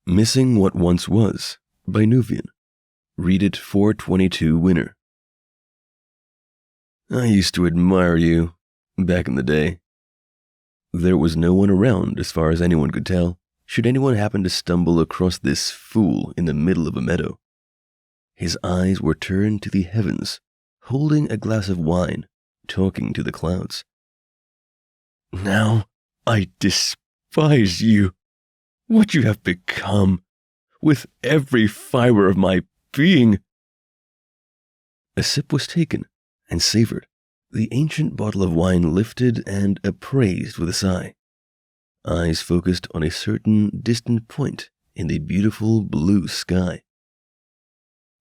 Missing What Once Was by Nuvian. Readit 422 winner. I used to admire you back in the day. There was no one around as far as anyone could tell, should anyone happen to stumble across this fool in the middle of a meadow. His eyes were turned to the heavens, holding a glass of wine, talking to the clouds. Now I despise you, what you have become, with every fiber of my being. A sip was taken and savored, the ancient bottle of wine lifted and appraised with a sigh. Eyes focused on a certain distant point in the beautiful blue sky.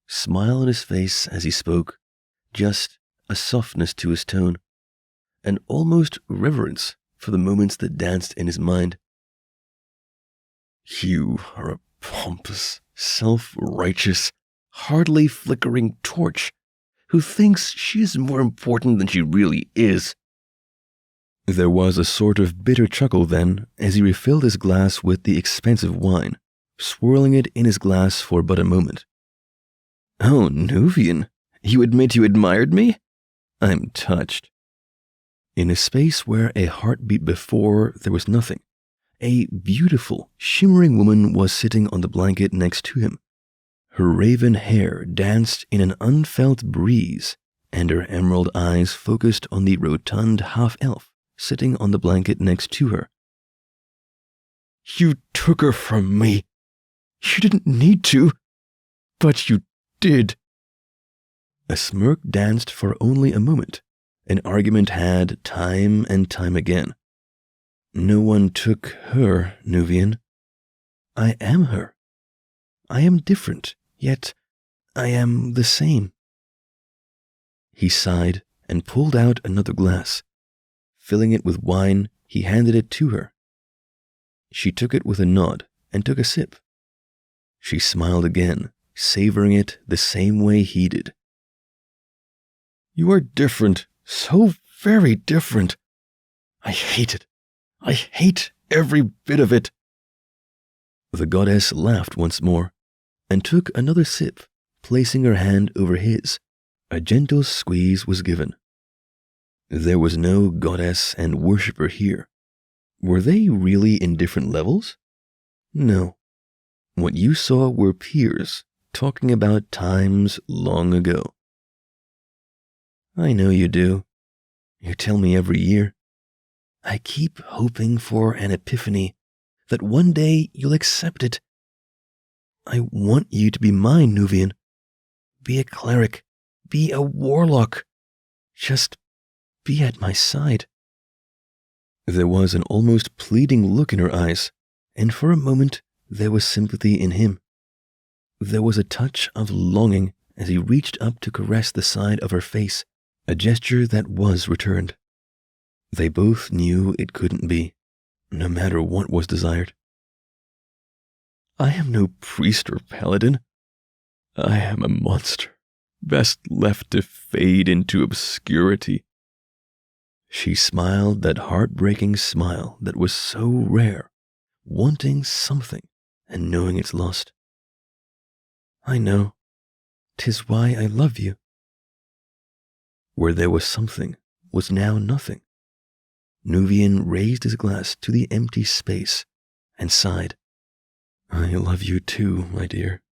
Smile on his face as he spoke, just a softness to his tone, an almost reverence for the moments that danced in his mind. You are a pompous, self-righteous, hardly flickering torch who thinks she is more important than she really is. There was a sort of bitter chuckle then as he refilled his glass with the expensive wine, swirling it in his glass for but a moment. Oh, Nuvian, you admit you admired me? I'm touched. In a space where a heartbeat before there was nothing, a beautiful, shimmering woman was sitting on the blanket next to him. Her raven hair danced in an unfelt breeze, and her emerald eyes focused on the rotund half-elf sitting on the blanket next to her. You took her from me. You didn't need to, but you did. A smirk danced for only a moment, an argument had time and time again. No one took her, Nuvian. I am her. I am different, yet I am the same. He sighed and pulled out another glass. Filling it with wine, he handed it to her. She took it with a nod and took a sip. She smiled again, savoring it the same way he did. You are different, so very different. I hate it. I hate every bit of it. The goddess laughed once more and took another sip, placing her hand over his. A gentle squeeze was given. There was no goddess and worshipper here. Were they really in different levels? No. What you saw were peers talking about times long ago. I know you do. You tell me every year. I keep hoping for an epiphany, that one day you'll accept it. I want you to be mine, Nuvian. Be a cleric. Be a warlock. Just be at my side. There was an almost pleading look in her eyes, and for a moment there was sympathy in him. There was a touch of longing as he reached up to caress the side of her face, a gesture that was returned. They both knew it couldn't be, no matter what was desired. I am no priest or paladin. I am a monster, best left to fade into obscurity. She smiled that heartbreaking smile that was so rare, wanting something and knowing it's lost. I know. 'Tis why I love you. Where there was something was now nothing. Nuvian raised his glass to the empty space and sighed. I love you too, my dear.